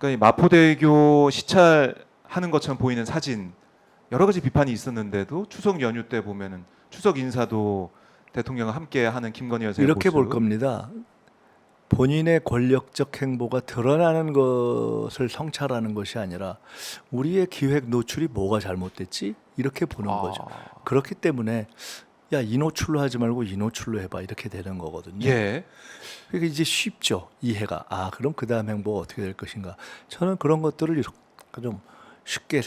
그러니까 이 마포대교 시찰하는 것처럼 보이는 사진 여러 가지 비판이 있었는데도 추석 연휴 때 보면은 추석 인사도 대통령과 함께 하는 김건희 여사의 이렇게 볼 모습. 겁니다. 본인의 권력적 행보가 드러나는 것을 성찰하는 것이 아니라 우리의 기획 노출이 뭐가 잘못됐지? 이렇게 보는 거죠. 그렇기 때문에 야, 이 노출로 하지 말고 이 노출로 해봐 이렇게 되는 거거든요. 예. 그러니까 이제 쉽죠, 이해가. 아, 그럼 그 다음 행보가 어떻게 될 것인가. 저는 그런 것들을 이렇게 좀 쉽게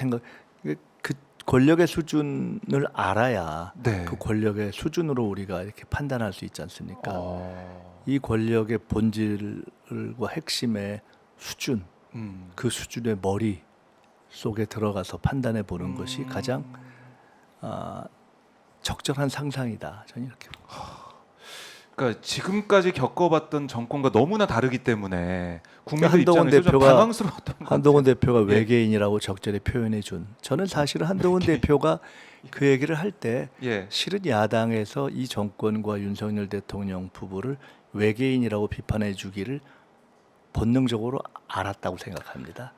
그 권력의 수준을 알아야 네. 그 권력의 수준으로 우리가 이렇게 판단할 수 있지 않습니까? 어. 이 권력의 본질과 핵심의 수준, 그 수준의 머리 속에 들어가서 판단해 보는 것이 가장 적절한 상상이다. 저는 이렇게 봅니다. 그러니까 지금까지 겪어봤던 정권과 너무나 다르기 때문에 국민들 한동훈 입장에서 좀 대표가- 당황스러웠던 것 한동훈 대표가 예. 외계인이라고 적절히 표현해 준. 저는 사실은 한동훈 대표가 그 얘기를 할 때 예. 실은 야당에서 이 정권과 윤석열 대통령 부부를 외계인이라고 비판해 주기를 본능적으로 알았다고 생각합니다.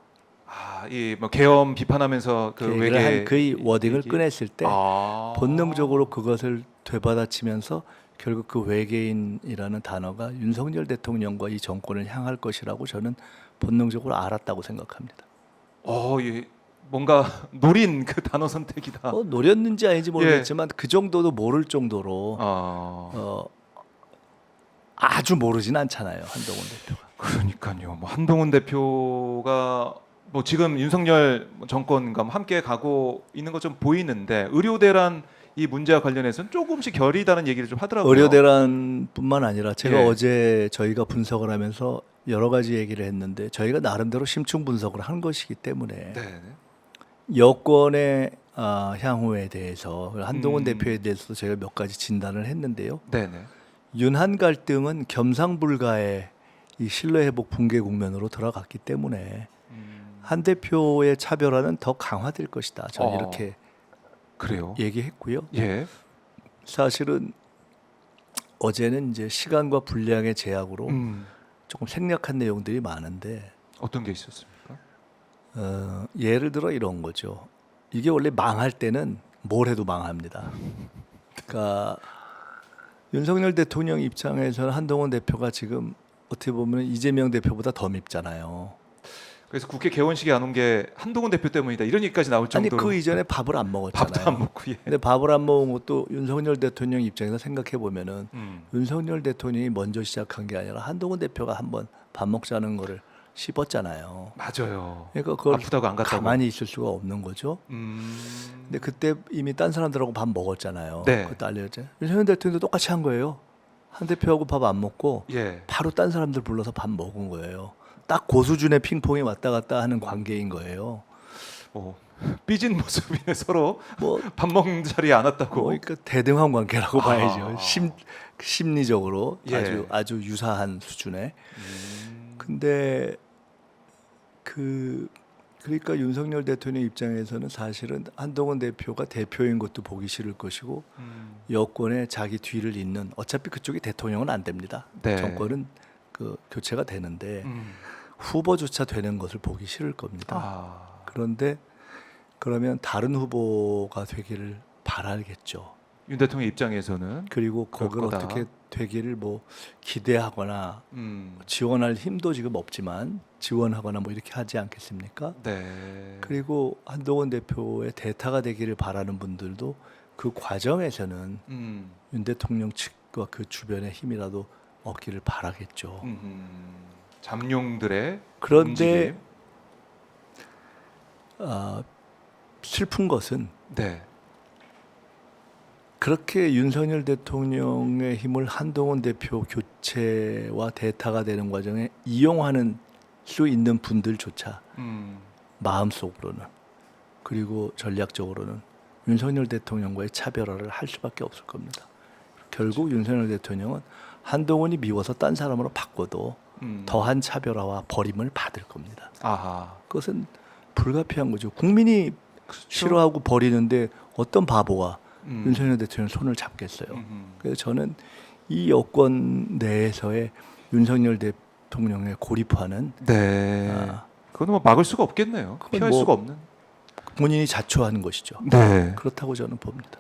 이 뭐 계엄 비판하면서 그 그 외계 얘기를 그 워딩을 얘기? 꺼냈을 때 아. 본능적으로 그것을 되받아치면서 결국 그 외계인이라는 단어가 윤석열 대통령과 이 정권을 향할 것이라고 저는 본능적으로 알았다고 생각합니다. 예. 뭔가 노린 그 단어 선택이다. 노렸는지 아닌지 모르겠지만 그 정도도 모를 정도로 아주 모르진 않잖아요, 한동훈 대표가. 그러니까요. 뭐 한동훈 대표가 뭐 지금 윤석열 정권과 함께 가고 있는 것 좀 보이는데 의료 대란 이 문제와 관련해서는 조금씩 결이 다른 얘기를 좀 하더라고요. 의료 대란뿐만 아니라 제가 예. 어제 저희가 분석을 하면서 여러 가지 얘기를 했는데 저희가 나름대로 심층 분석을 한 것이기 때문에 네. 여권의 향후에 대해서 한동훈 대표에 대해서도 제가 몇 가지 진단을 했는데요. 네네. 윤한 갈등은 겸상불가의 이 신뢰회복 붕괴 국면으로 들어갔기 때문에 한 대표의 차별화는 더 강화될 것이다. 저는 이렇게 그래요. 얘기했고요. 예. 사실은 어제는 이제 시간과 분량의 제약으로 음. 조금 생략한 내용들이 많은데 어떤 게 있었습니까? 예를 들어 이런 거죠. 이게 원래 망할 때는 뭘 해도 망합니다. 그러니까 윤석열 대통령 입장에서는 한동훈 대표가 지금 어떻게 보면 이재명 대표보다 더 밉잖아요. 그래서 국회 개원식에 안 온 게 한동훈 대표 때문이다 이런 얘기까지 나올 아니 정도로. 그 이전에 밥을 안 먹었잖아요. 밥도 안 먹고. 예. 근데 밥을 안 먹은 것도 윤석열 대통령 입장에서 생각해 보면은 음. 윤석열 대통령이 먼저 시작한 게 아니라 한동훈 대표가 한번 밥 먹자는 거를 씹었잖아요. 맞아요. 그러니까 그걸 아프다고 안 갔다고. 가만히 있을 수가 없는 거죠. 근데 그때 이미 딴 사람들하고 밥 먹었잖아요. 네. 그때 알려져. 윤석열 대통령도 똑같이 한 거예요. 한 대표하고 밥 안 먹고 예. 바로 딴 사람들 불러서 밥 먹은 거예요. 딱 그 수준의 핑퐁이 왔다 갔다 하는 관계인 거예요. 삐진 모습이네 서로. 뭐, 밥 먹는 자리에 안 왔다고. 그러니까 대등한 관계라고 봐야죠. 심리적으로 예. 아주 유사한 수준의. 근데 그러니까 윤석열 대통령 입장에서는 사실은 한동훈 대표가 대표인 것도 보기 싫을 것이고 여권에 자기 뒤를 잇는 어차피 그쪽이 대통령은 안 됩니다. 네. 정권은 그 교체가 되는데 후보조차 되는 것을 보기 싫을 겁니다. 그런데 그러면 다른 후보가 되기를 바라겠죠. 윤 대통령 입장에서는 그리고 그럴 그걸 거다. 어떻게 되기를 뭐 기대하거나 지원할 힘도 지금 없지만 지원하거나 뭐 이렇게 하지 않겠습니까? 네. 그리고 한동훈 대표의 대타가 되기를 바라는 분들도 그 과정에서는 윤 대통령 측과 그 주변의 힘이라도 얻기를 바라겠죠. 잠룡들의 그런데 움직임. 슬픈 것은 네. 그렇게 윤석열 대통령의 힘을 한동훈 대표 교체와 대타가 되는 과정에 이용하는 수 있는 분들조차 마음속으로는 그리고 전략적으로는 윤석열 대통령과의 차별화를 할 수밖에 없을 겁니다. 결국 윤석열 대통령은 한동훈이 미워서 딴 사람으로 바꿔도 더한 차별화와 버림을 받을 겁니다. 그것은 불가피한 거죠. 국민이 싫어하고 버리는데 어떤 바보가 윤석열 대통령 손을 잡겠어요. 그래서 저는 이 여권 내에서의 윤석열 대통령의 고립화는 네. 그거는 뭐 막을 수가 없겠네요. 그건 피할 뭐 수가 없는. 본인이 자초하는 것이죠. 네. 그렇다고 저는 봅니다.